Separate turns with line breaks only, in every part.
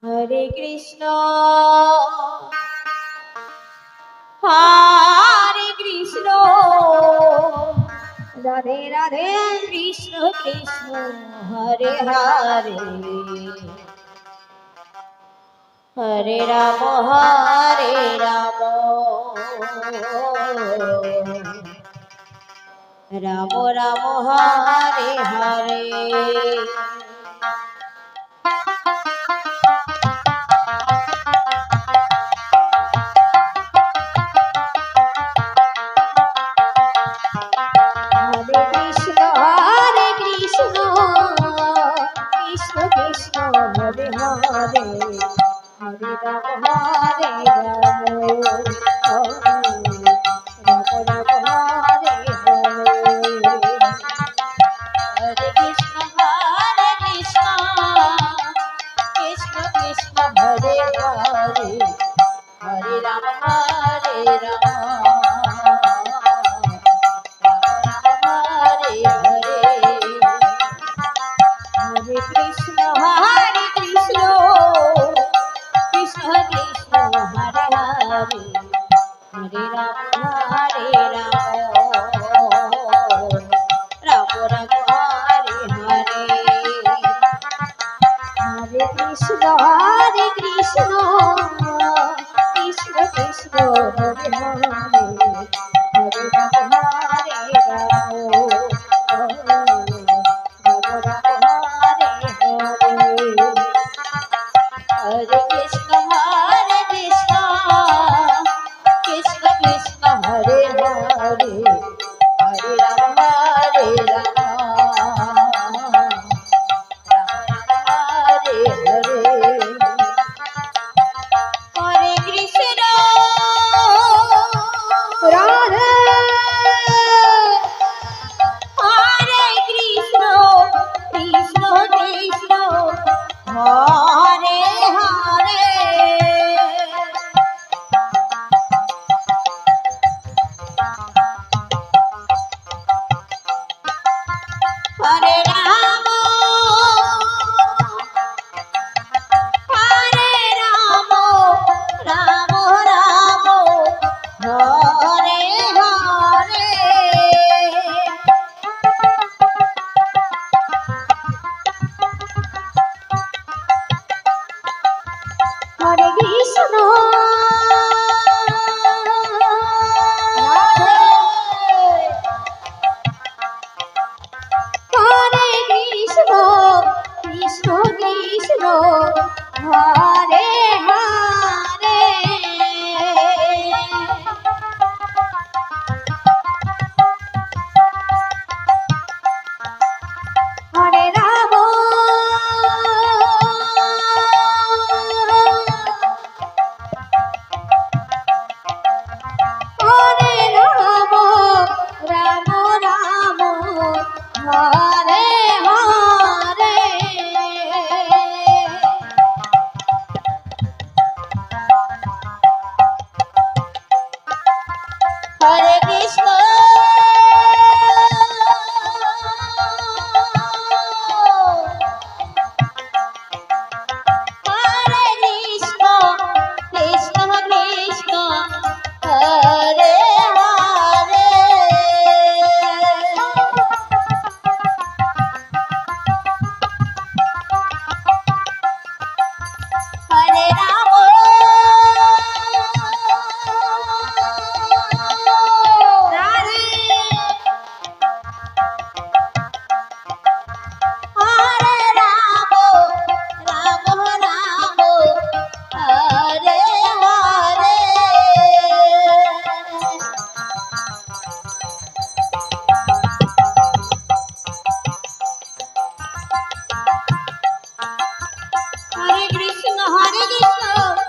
Hare Krishna Hare Krishna Radhe Radhe Krishna Krishna Hare Hare Hare Ram Ram Ram Hare Hare Hare Hare Hare Ram Ram Hare Hare Hare Krishna Krishna Krishna Hare Hare Hare Ram Hare Krishna Krishna Krishna Hare Hare Hare Ram Ram Ram Hare Hare Hare Krishna Krishna Krishna Hare Hare Hare Ram Hare Krishna Krishna Krishna Hare Hare Hare Ram Hare Hare Hare Krishna Radhe Hare Krishna Krishna Krishna Hare Hare Hare Ram Ram Ram Hare Hare Hare Krishna Hare Krishna Krishna Krishna Hare Hare Hare Ram Hare Ram Ram Ram Hare Hare Hare Krishna Krishna Krishna Hare Hare Hare Ram Hare Ram Hare Hare Hare Krishna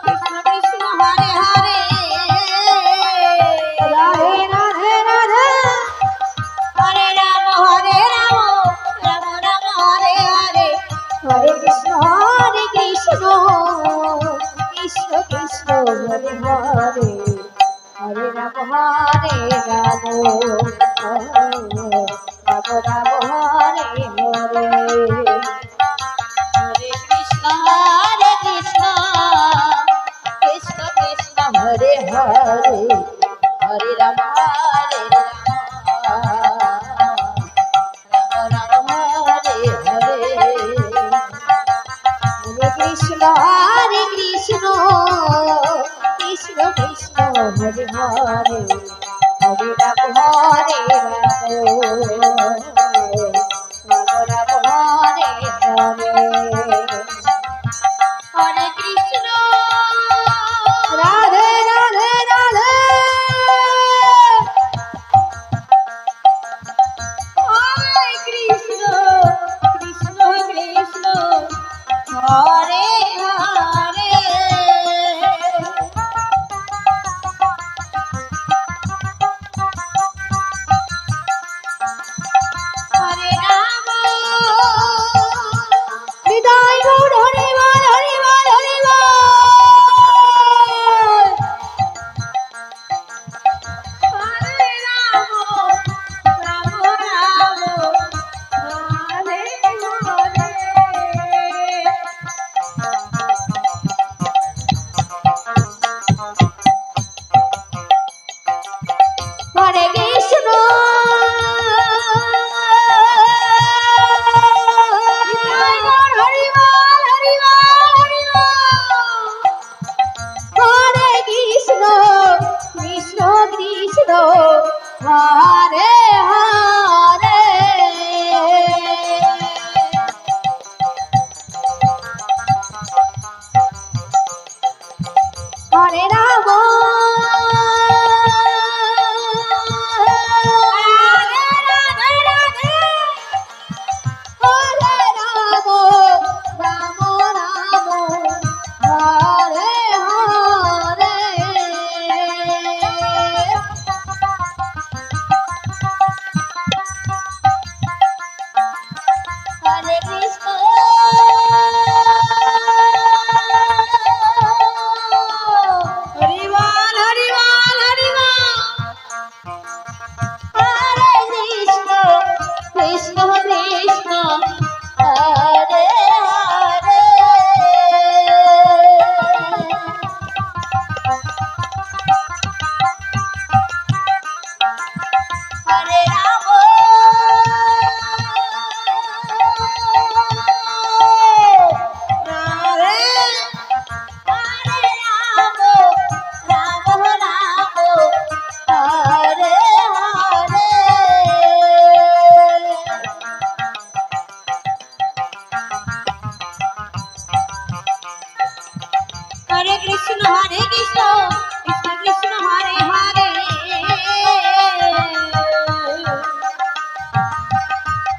Krishna Krishna Hare Hare Radhe Radhe Radhe Hare Ram Ram Ram Hare Hare Hare Krishna Krishna Krishna Hare Hare Hare Ram Ram Hare Hare Hare Krishna Hare Rama Hare Rama Rama Rama Hare Hare Krishna Krishna Krishna Hare Hare Hare Rama Hare Rama Hare Hare Hare Krishna Radhe Radhe Radhe Hare Krishna Krishna Krishna Hare Hare Hare Rama Vidai Gaur Hare Val Hare Val Hare Val Hare Rama Rama Rama Hare Hare Hare Krishna Hare Hare Hare Rama Radhe Radhe Hare Rama Rama Rama Hare Hare Hare Krishna Hare Val Hare Val Hare Val Hare Krishna Krishna Krishna Hare Hare Hare Rama Hare Krishna Krishna Krishna Hare Hare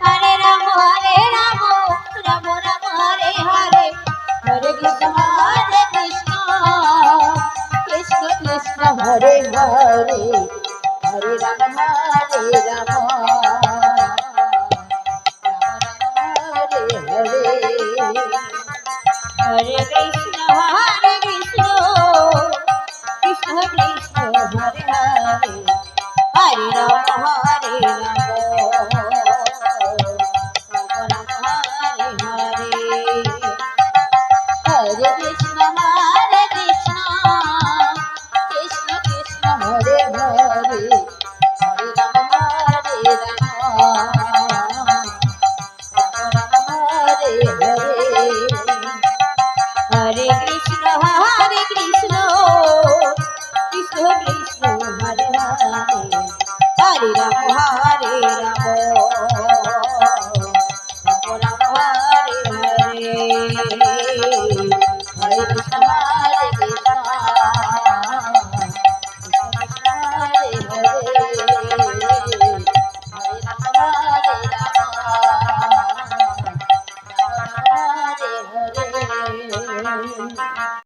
Hare Rama Rama Rama Hare Hare Hare Krishna Krishna Krishna Hare Hare Hare Rama Rama Hare Hare Hare Krishna Krishna Krishna Hare Hare Hare Rama Rama Hare Hare Krishna Krishna Krishna Hare Hare Hare Rama Hare Hare Hare Krishna Krishna Krishna Hare Hare Hare Rama